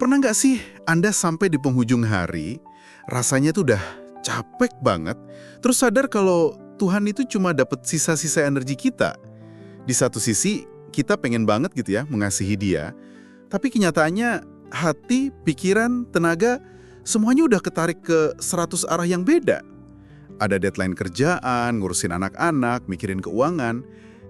Pernah nggak sih Anda sampai di penghujung hari, rasanya tuh udah capek banget, terus sadar kalau Tuhan itu cuma dapat sisa-sisa energi kita. Di satu sisi, kita pengen banget gitu ya mengasihi Dia, tapi kenyataannya hati, pikiran, tenaga, semuanya udah ketarik ke 100 arah yang beda. Ada deadline kerjaan, ngurusin anak-anak, mikirin keuangan.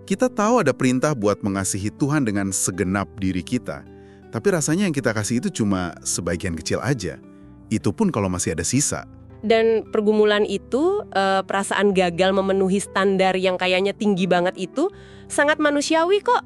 Kita tahu ada perintah buat mengasihi Tuhan dengan segenap diri kita. Tapi rasanya yang kita kasih itu cuma sebagian kecil aja. Itu pun kalau masih ada sisa. Dan pergumulan itu, perasaan gagal memenuhi standar yang kayaknya tinggi banget itu, sangat manusiawi kok.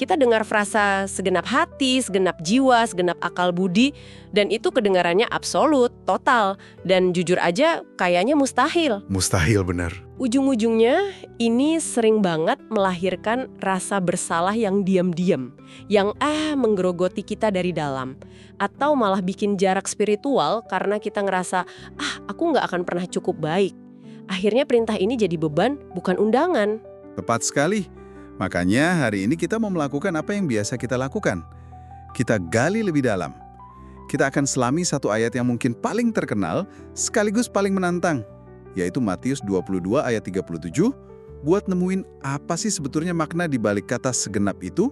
Kita dengar frasa segenap hati, segenap jiwa, segenap akal budi, dan itu kedengarannya absolut, total, dan jujur aja kayaknya mustahil. Mustahil benar. Ujung-ujungnya ini sering banget melahirkan rasa bersalah yang diam-diam, yang menggerogoti kita dari dalam. Atau malah bikin jarak spiritual karena kita ngerasa, aku nggak akan pernah cukup baik. Akhirnya perintah ini jadi beban, bukan undangan. Tepat sekali. Makanya hari ini kita mau melakukan apa yang biasa kita lakukan. Kita gali lebih dalam. Kita akan selami satu ayat yang mungkin paling terkenal, sekaligus paling menantang, yaitu Matius 22 ayat 37, buat nemuin apa sih sebetulnya makna di balik kata segenap itu.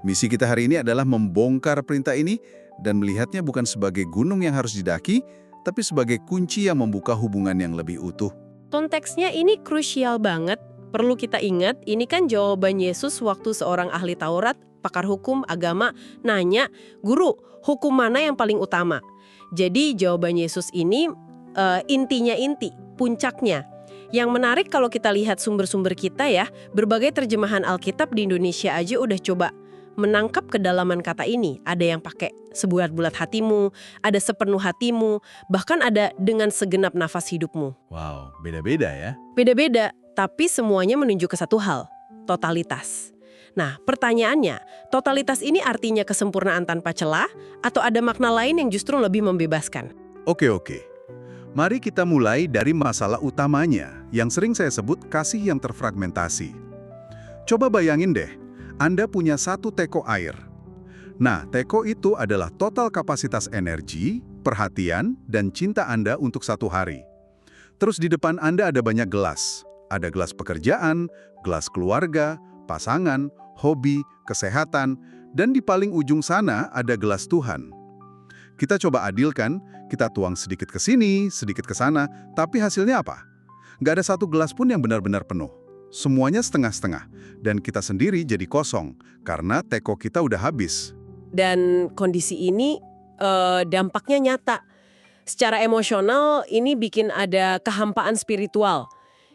Misi kita hari ini adalah membongkar perintah ini dan melihatnya bukan sebagai gunung yang harus didaki, tapi sebagai kunci yang membuka hubungan yang lebih utuh. Konteksnya ini krusial banget. Perlu kita ingat, ini kan jawaban Yesus waktu seorang ahli Taurat, pakar hukum, agama, nanya, "Guru, hukum mana yang paling utama?" Jadi jawaban Yesus ini intinya puncaknya. Yang menarik kalau kita lihat sumber-sumber kita ya, berbagai terjemahan Alkitab di Indonesia aja udah coba menangkap kedalaman kata ini. Ada yang pakai sebulat-bulat hatimu, ada sepenuh hatimu, bahkan ada dengan segenap nafas hidupmu. Wow, beda-beda ya. Beda-beda. Tapi semuanya menunjuk ke satu hal, totalitas. Nah, pertanyaannya, totalitas ini artinya kesempurnaan tanpa celah atau ada makna lain yang justru lebih membebaskan? Oke. Mari kita mulai dari masalah utamanya, yang sering saya sebut kasih yang terfragmentasi. Coba bayangin deh, Anda punya satu teko air. Nah, teko itu adalah total kapasitas energi, perhatian, dan cinta Anda untuk satu hari. Terus di depan Anda ada banyak gelas. Ada gelas pekerjaan, gelas keluarga, pasangan, hobi, kesehatan, dan di paling ujung sana ada gelas Tuhan. Kita coba adilkan, kita tuang sedikit ke sini, sedikit ke sana, tapi hasilnya apa? Nggak ada satu gelas pun yang benar-benar penuh. Semuanya setengah-setengah, dan kita sendiri jadi kosong, karena teko kita udah habis. Dan kondisi ini dampaknya nyata. Secara emosional, ini bikin ada kehampaan spiritual.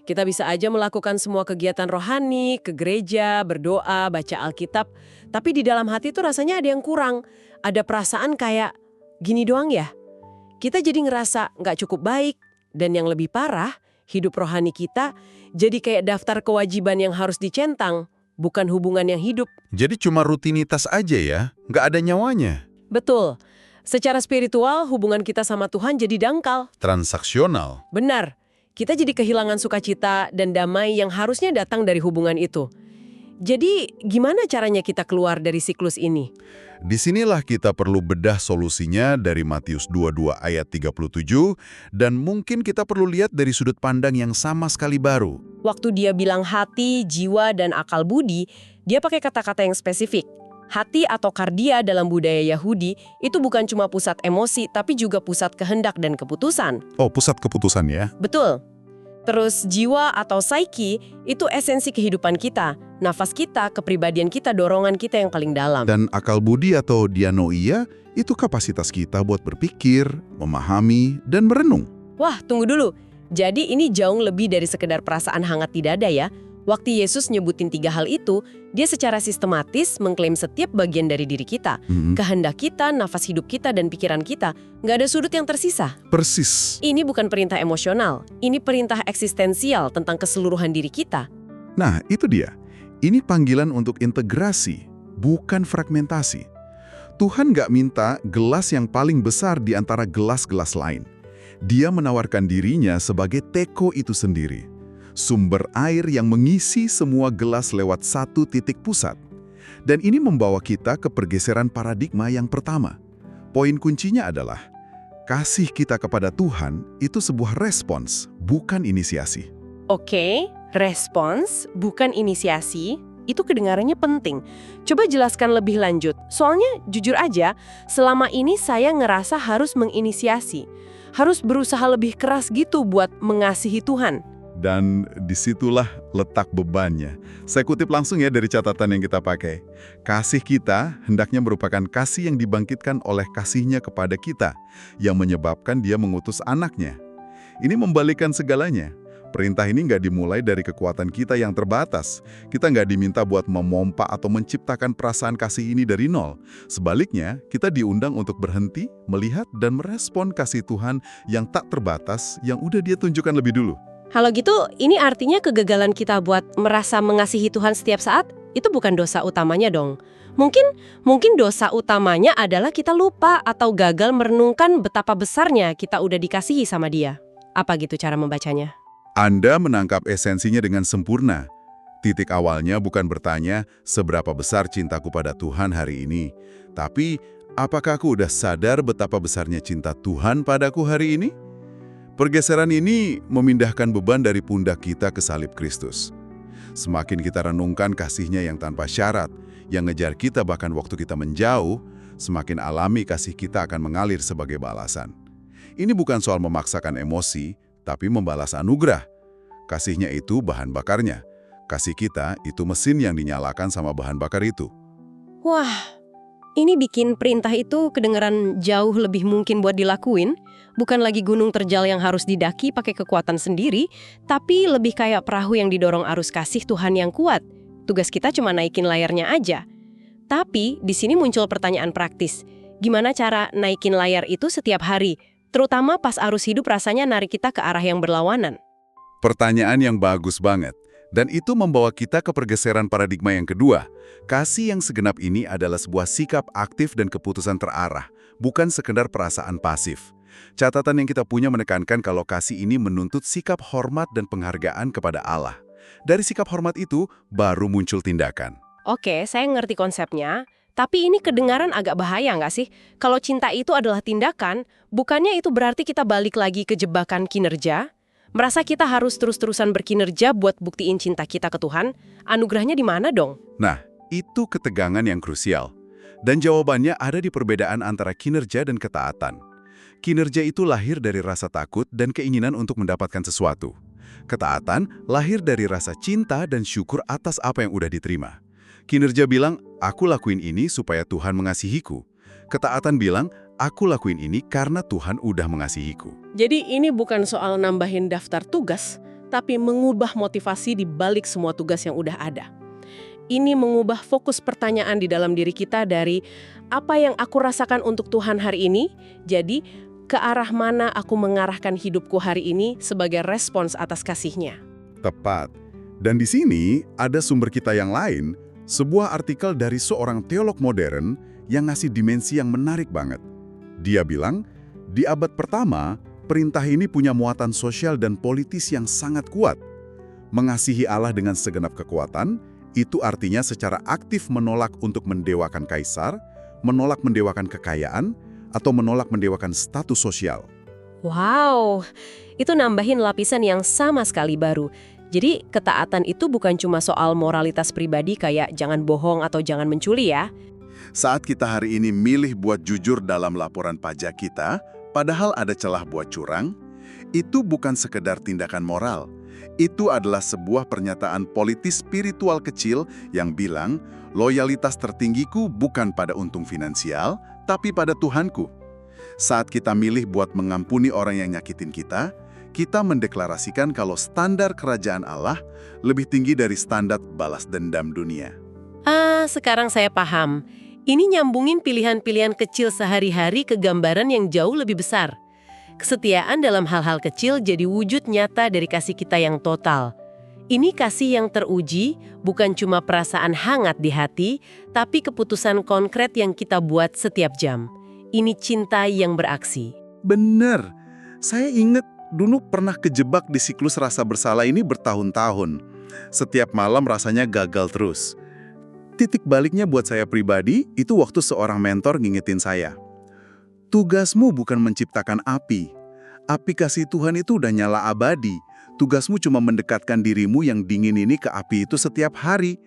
Kita bisa aja melakukan semua kegiatan rohani, ke gereja, berdoa, baca Alkitab. Tapi di dalam hati tuh rasanya ada yang kurang. Ada perasaan kayak, gini doang ya? Kita jadi ngerasa nggak cukup baik. Dan yang lebih parah, hidup rohani kita jadi kayak daftar kewajiban yang harus dicentang, bukan hubungan yang hidup. Jadi cuma rutinitas aja ya? Nggak ada nyawanya? Betul. Secara spiritual, hubungan kita sama Tuhan jadi dangkal. Transaksional? Benar. Kita jadi kehilangan sukacita dan damai yang harusnya datang dari hubungan itu. Jadi, gimana caranya kita keluar dari siklus ini? Disinilah kita perlu bedah solusinya dari Matius 22 ayat 37, dan mungkin kita perlu lihat dari sudut pandang yang sama sekali baru. Waktu dia bilang hati, jiwa, dan akal budi, dia pakai kata-kata yang spesifik. Hati atau kardia dalam budaya Yahudi itu bukan cuma pusat emosi, tapi juga pusat kehendak dan keputusan. Oh, pusat keputusan ya? Betul. Terus jiwa atau psyche itu esensi kehidupan kita, nafas kita, kepribadian kita, dorongan kita yang paling dalam. Dan akal budi atau dianoia itu kapasitas kita buat berpikir, memahami, dan merenung. Wah, tunggu dulu. Jadi ini jauh lebih dari sekedar perasaan hangat di dada ya. Waktu Yesus nyebutin 3 hal itu, dia secara sistematis mengklaim setiap bagian dari diri kita. Kehendak kita, nafas hidup kita, dan pikiran kita. Nggak ada sudut yang tersisa. Persis. Ini bukan perintah emosional. Ini perintah eksistensial tentang keseluruhan diri kita. Nah, itu dia. Ini panggilan untuk integrasi, bukan fragmentasi. Tuhan nggak minta gelas yang paling besar di antara gelas-gelas lain. Dia menawarkan dirinya sebagai teko itu sendiri. Sumber air yang mengisi semua gelas lewat satu titik pusat. Dan ini membawa kita ke pergeseran paradigma yang pertama. Poin kuncinya adalah, kasih kita kepada Tuhan itu sebuah respons, bukan inisiasi. Oke, respons bukan inisiasi, itu kedengarannya penting. Coba jelaskan lebih lanjut. Soalnya jujur aja, selama ini saya ngerasa harus menginisiasi. Harus berusaha lebih keras gitu buat mengasihi Tuhan. Dan disitulah letak bebannya. Saya kutip langsung ya dari catatan yang kita pakai. Kasih kita hendaknya merupakan kasih yang dibangkitkan oleh kasihnya kepada kita, yang menyebabkan dia mengutus anaknya. Ini membalikkan segalanya. Perintah ini nggak dimulai dari kekuatan kita yang terbatas. Kita nggak diminta buat memompa atau menciptakan perasaan kasih ini dari nol. Sebaliknya, kita diundang untuk berhenti, melihat, dan merespon kasih Tuhan yang tak terbatas, yang udah dia tunjukkan lebih dulu. Kalau gitu, ini artinya kegagalan kita buat merasa mengasihi Tuhan setiap saat, itu bukan dosa utamanya dong. Mungkin dosa utamanya adalah kita lupa atau gagal merenungkan betapa besarnya kita udah dikasihi sama Dia. Apa gitu cara membacanya? Anda menangkap esensinya dengan sempurna. Titik awalnya bukan bertanya, seberapa besar cintaku pada Tuhan hari ini, tapi apakah aku udah sadar betapa besarnya cinta Tuhan padaku hari ini? Pergeseran ini memindahkan beban dari pundak kita ke salib Kristus. Semakin kita renungkan kasih-Nya yang tanpa syarat, yang ngejar kita bahkan waktu kita menjauh, semakin alami kasih kita akan mengalir sebagai balasan. Ini bukan soal memaksakan emosi, tapi membalas anugerah. Kasih-Nya itu bahan bakarnya. Kasih kita itu mesin yang dinyalakan sama bahan bakar itu. Wah, ini bikin perintah itu kedengeran jauh lebih mungkin buat dilakuin. Bukan lagi gunung terjal yang harus didaki pakai kekuatan sendiri, tapi lebih kayak perahu yang didorong arus kasih Tuhan yang kuat. Tugas kita cuma naikin layarnya aja. Tapi di sini muncul pertanyaan praktis. Gimana cara naikin layar itu setiap hari? Terutama pas arus hidup rasanya narik kita ke arah yang berlawanan. Pertanyaan yang bagus banget. Dan itu membawa kita ke pergeseran paradigma yang kedua. Kasih yang segenap ini adalah sebuah sikap aktif dan keputusan terarah, bukan sekedar perasaan pasif. Catatan yang kita punya menekankan kalau kasih ini menuntut sikap hormat dan penghargaan kepada Allah. Dari sikap hormat itu, baru muncul tindakan. Oke, saya ngerti konsepnya. Tapi ini kedengaran agak bahaya nggak sih? Kalau cinta itu adalah tindakan, bukannya itu berarti kita balik lagi ke jebakan kinerja? Merasa kita harus terus-terusan berkinerja buat buktiin cinta kita ke Tuhan? Anugerahnya di mana dong? Nah, itu ketegangan yang krusial. Dan jawabannya ada di perbedaan antara kinerja dan ketaatan. Kinerja itu lahir dari rasa takut dan keinginan untuk mendapatkan sesuatu. Ketaatan lahir dari rasa cinta dan syukur atas apa yang udah diterima. Kinerja bilang, aku lakuin ini supaya Tuhan mengasihiku. Ketaatan bilang, aku lakuin ini karena Tuhan udah mengasihiku. Jadi ini bukan soal nambahin daftar tugas, tapi mengubah motivasi di balik semua tugas yang udah ada. Ini mengubah fokus pertanyaan di dalam diri kita dari apa yang aku rasakan untuk Tuhan hari ini, jadi ke arah mana aku mengarahkan hidupku hari ini sebagai respons atas kasih-Nya. Tepat. Dan di sini ada sumber kita yang lain, sebuah artikel dari seorang teolog modern yang ngasih dimensi yang menarik banget. Dia bilang, di abad pertama, perintah ini punya muatan sosial dan politis yang sangat kuat. Mengasihi Allah dengan segenap kekuatan, itu artinya secara aktif menolak untuk mendewakan kaisar, menolak mendewakan kekayaan, atau menolak mendewakan status sosial. Wow, itu nambahin lapisan yang sama sekali baru. Jadi ketaatan itu bukan cuma soal moralitas pribadi kayak jangan bohong atau jangan mencuri ya. Saat kita hari ini milih buat jujur dalam laporan pajak kita, padahal ada celah buat curang, itu bukan sekedar tindakan moral. Itu adalah sebuah pernyataan politis spiritual kecil yang bilang, loyalitas tertinggiku bukan pada untung finansial, tapi pada Tuhanku. Saat kita milih buat mengampuni orang yang nyakitin kita, kita mendeklarasikan kalau standar kerajaan Allah lebih tinggi dari standar balas dendam dunia. Sekarang saya paham. Ini nyambungin pilihan-pilihan kecil sehari-hari ke gambaran yang jauh lebih besar. Kesetiaan dalam hal-hal kecil jadi wujud nyata dari kasih kita yang total. Ini kasih yang teruji, bukan cuma perasaan hangat di hati, tapi keputusan konkret yang kita buat setiap jam. Ini cinta yang beraksi. Bener. Saya ingat dulu pernah kejebak di siklus rasa bersalah ini bertahun-tahun. Setiap malam rasanya gagal terus. Titik baliknya buat saya pribadi, itu waktu seorang mentor ngingetin saya. Tugasmu bukan menciptakan api. Api kasih Tuhan itu udah nyala abadi. Tugasmu cuma mendekatkan dirimu yang dingin ini ke api itu setiap hari.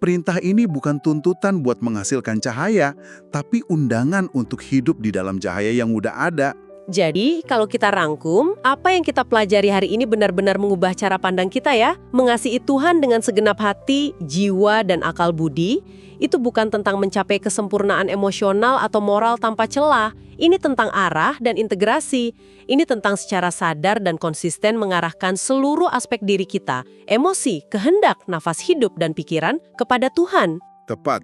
Perintah ini bukan tuntutan buat menghasilkan cahaya, tapi undangan untuk hidup di dalam cahaya yang udah ada. Jadi, kalau kita rangkum, apa yang kita pelajari hari ini benar-benar mengubah cara pandang kita ya. Mengasihi Tuhan dengan segenap hati, jiwa, dan akal budi, itu bukan tentang mencapai kesempurnaan emosional atau moral tanpa celah. Ini tentang arah dan integrasi. Ini tentang secara sadar dan konsisten mengarahkan seluruh aspek diri kita, emosi, kehendak, nafas hidup, dan pikiran kepada Tuhan. Tepat.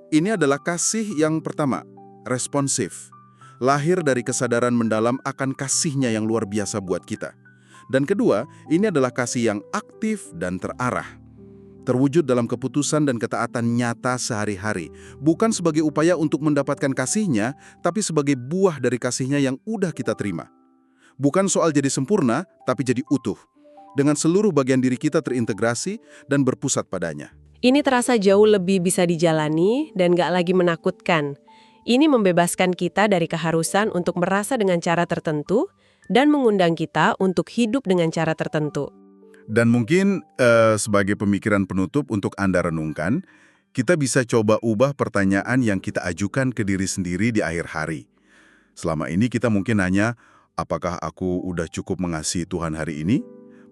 Ini adalah kasih yang pertama, responsif. Lahir dari kesadaran mendalam akan kasihnya yang luar biasa buat kita. Dan kedua, ini adalah kasih yang aktif dan terarah. Terwujud dalam keputusan dan ketaatan nyata sehari-hari. Bukan sebagai upaya untuk mendapatkan kasihnya, tapi sebagai buah dari kasihnya yang udah kita terima. Bukan soal jadi sempurna, tapi jadi utuh. Dengan seluruh bagian diri kita terintegrasi dan berpusat padanya. Ini terasa jauh lebih bisa dijalani dan gak lagi menakutkan. Ini membebaskan kita dari keharusan untuk merasa dengan cara tertentu dan mengundang kita untuk hidup dengan cara tertentu. Dan mungkin sebagai pemikiran penutup untuk Anda renungkan, kita bisa coba ubah pertanyaan yang kita ajukan ke diri sendiri di akhir hari. Selama ini kita mungkin nanya, apakah aku udah cukup mengasihi Tuhan hari ini?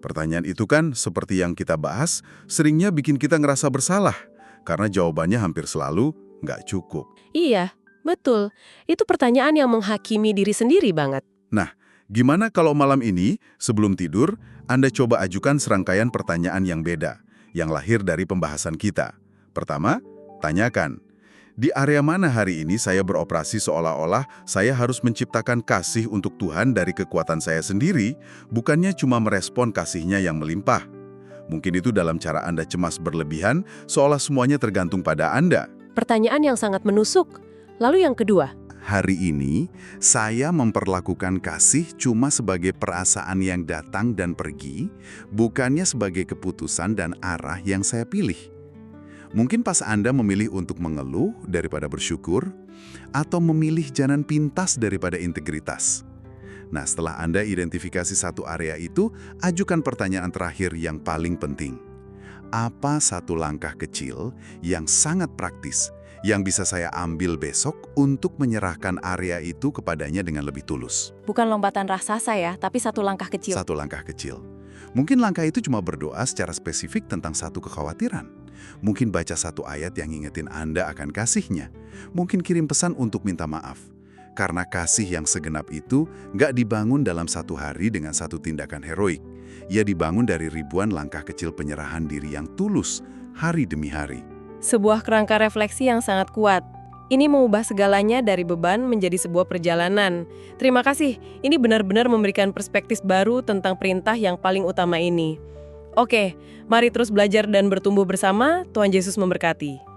Pertanyaan itu kan, seperti yang kita bahas, seringnya bikin kita ngerasa bersalah, karena jawabannya hampir selalu nggak cukup. Iya, betul. Itu pertanyaan yang menghakimi diri sendiri banget. Nah, gimana kalau malam ini, sebelum tidur, Anda coba ajukan serangkaian pertanyaan yang beda, yang lahir dari pembahasan kita. Pertama, tanyakan, di area mana hari ini saya beroperasi seolah-olah saya harus menciptakan kasih untuk Tuhan dari kekuatan saya sendiri, bukannya cuma merespon kasihnya yang melimpah. Mungkin itu dalam cara Anda cemas berlebihan, seolah semuanya tergantung pada Anda. Pertanyaan yang sangat menusuk. Lalu yang kedua, Hari ini, saya memperlakukan kasih cuma sebagai perasaan yang datang dan pergi, bukannya sebagai keputusan dan arah yang saya pilih. Mungkin pas Anda memilih untuk mengeluh daripada bersyukur, atau memilih jalan pintas daripada integritas. Nah, setelah Anda identifikasi satu area itu, ajukan pertanyaan terakhir yang paling penting. Apa satu langkah kecil yang sangat praktis yang bisa saya ambil besok untuk menyerahkan area itu kepadanya dengan lebih tulus? bukan lompatan raksasa ya, tapi satu langkah kecil. Satu langkah kecil. Mungkin langkah itu cuma berdoa secara spesifik tentang satu kekhawatiran. Mungkin baca satu ayat yang ngingetin Anda akan kasihnya. Mungkin kirim pesan untuk minta maaf. Karena kasih yang segenap itu nggak dibangun dalam satu hari dengan satu tindakan heroik. Ia dibangun dari ribuan langkah kecil penyerahan diri yang tulus, hari demi hari. Sebuah kerangka refleksi yang sangat kuat. Ini mengubah segalanya dari beban menjadi sebuah perjalanan. Terima kasih, ini benar-benar memberikan perspektif baru tentang perintah yang paling utama ini. Oke, mari terus belajar dan bertumbuh bersama. Tuhan Yesus memberkati.